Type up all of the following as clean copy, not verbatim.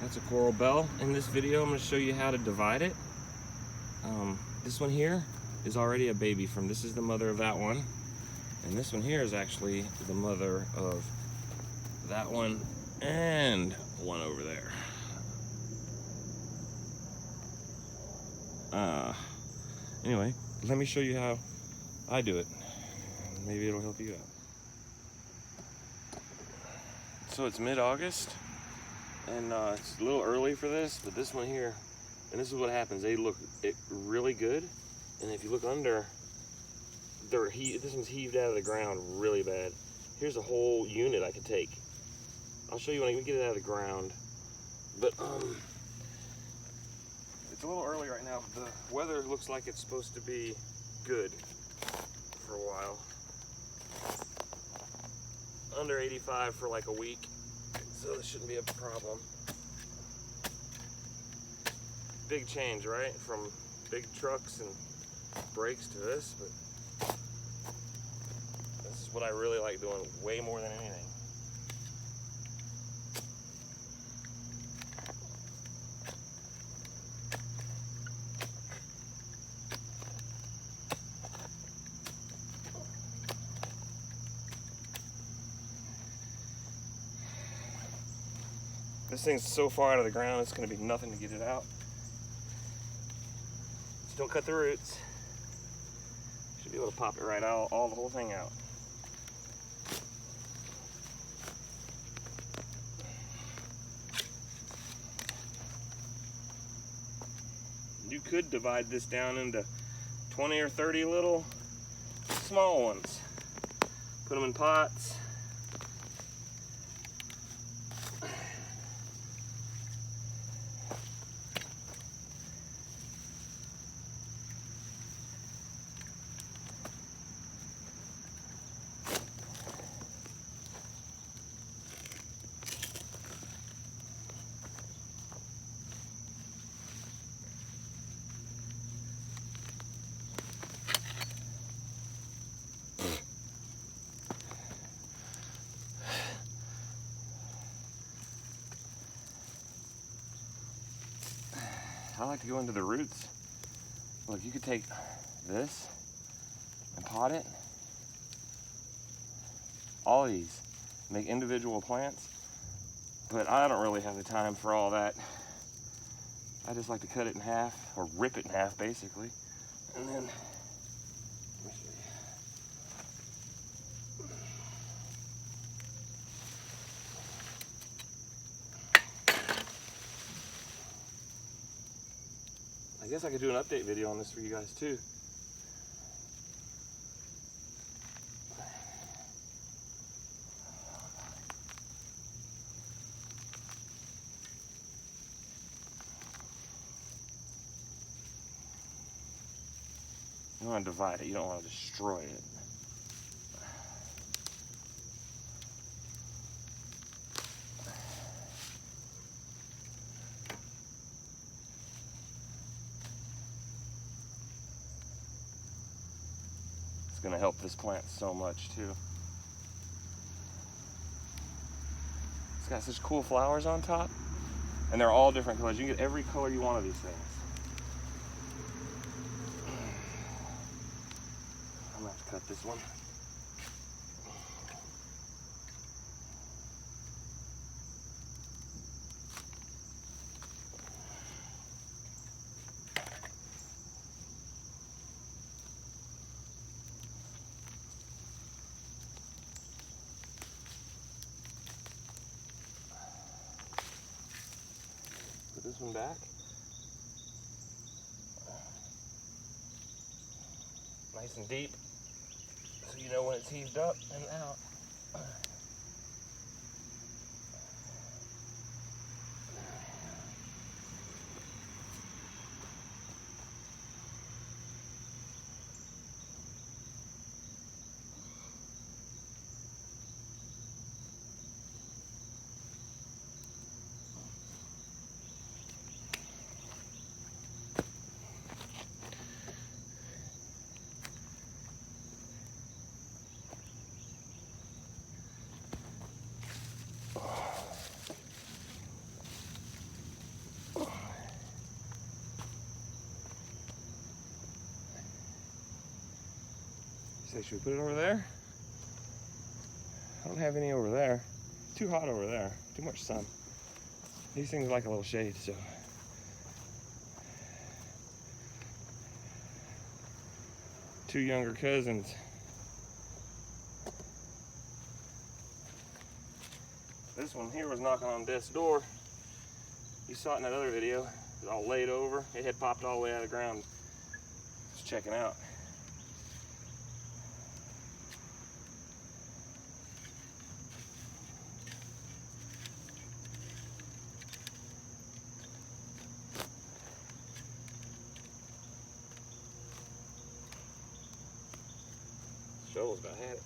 That's a coral bell. In this video, I'm going to show you how to divide it. This one here is already a baby from. This is the mother of that one. And this one here is actually the mother of that one and one over there. Anyway, let me show you how I do it. Maybe it'll help you out. So it's mid-August, and it's a little early for this, but this one here, and this is what happens. They look really good, and if you look under, this one's heaved out of the ground really bad. Here's a whole unit I could take. I'll show you when I get it out of the ground. But it's a little early right now. The weather looks like it's supposed to be good for a while. Under 85 for like a week, so this shouldn't be a problem. Big change, right? From big trucks and brakes to this, but this is what I really like doing way more than anything. This thing's so far out of the ground, it's going to be nothing to get it out. Just don't cut the roots. Should be able to pop it right out, the whole thing out. You could divide this down into 20 or 30 little small ones. Put them in pots. I like to go into the roots. Look, you could take this and pot it. All of these, make individual plants, but I don't really have the time for all that. I just like to cut it in half, or rip it in half basically, and then I guess I could do an update video on this for you guys too. You want to divide it, you don't want to destroy it. It's going to help this plant so much too. It's got such cool flowers on top, and they're all different colors. You can get every color you want of these things. I'm going to have to cut this one. Put this one back. Nice and deep, so you know when it's heaved up and out. say, should we put it over there? I don't have any over there. Too hot over there. Too much sun. These things like a little shade, so. Two younger cousins. This one here was knocking on death's door. You saw it in that other video. It was all laid over. It had popped all the way out of the ground. Just checking out. Shovel's about had it.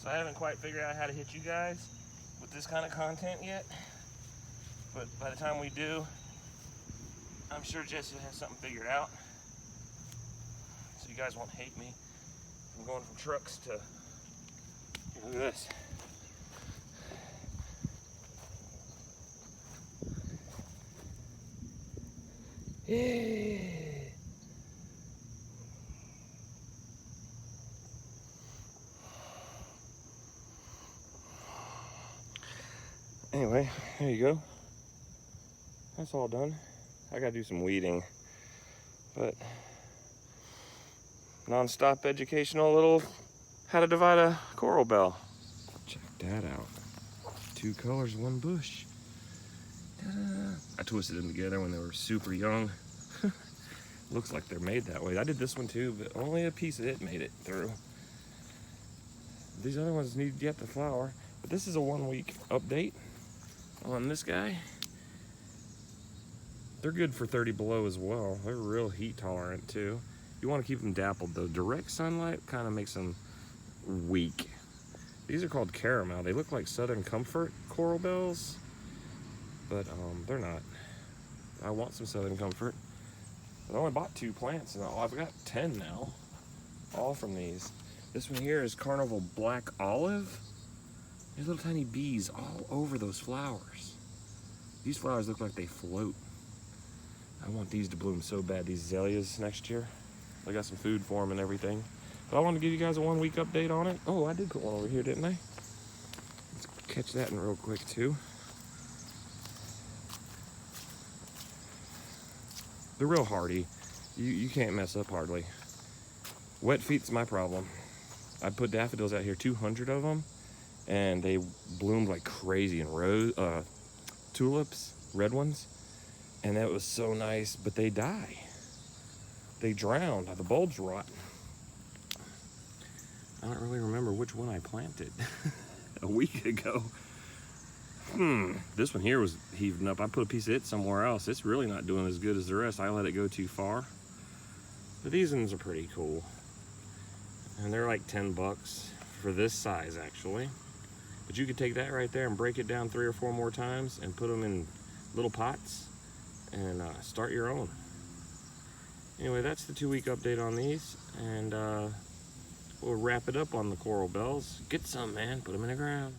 So I haven't quite figured out how to hit you guys with this kind of content yet, but by the time we do, I'm sure Jesse has something figured out. So you guys won't hate me. I'm going from trucks to, look at this. Yeah. Anyway, there you go. That's all done. I gotta do some weeding, but non-stop educational little how to divide a coral bell. Check that out. 2 colors, 1 bush. Ta-da. I twisted them together when they were super young. Looks like they're made that way. I did this one too, but only a piece of it made it through. These other ones need yet to flower, but this is a 1-week update on this guy. They're good for 30 below as well. They're real heat tolerant too. You want to keep them dappled though. Direct sunlight kind of makes them weak. These are called caramel. They look like Southern Comfort coral bells, but they're not. I want some Southern Comfort. But I only bought 2 plants and I've got 10 now, all from these. This one here is Carnival Black Olive. There's little tiny bees all over those flowers. These flowers look like they float. I want these to bloom so bad, these azaleas next year. I got some food for them and everything. But I wanted to give you guys a 1-week update on it. Oh, I did put one over here, didn't I? Let's catch that in real quick too. They're real hardy. You can't mess up hardly. Wet feet's my problem. I put daffodils out here, 200 of them, and they bloomed like crazy. And tulips, red ones, and that was so nice, but they die. They drowned, the bulbs rot. I don't really remember which one I planted a week ago. This one here was heaving up. I put a piece of it somewhere else. It's really not doing as good as the rest. I let it go too far. But these ones are pretty cool. And they're like 10 bucks for this size actually. But you could take that right there and break it down 3 or 4 more times and put them in little pots and start your own. Anyway, that's the 2-week update on these, and we'll wrap it up on the coral bells. Get some, man, put them in the ground.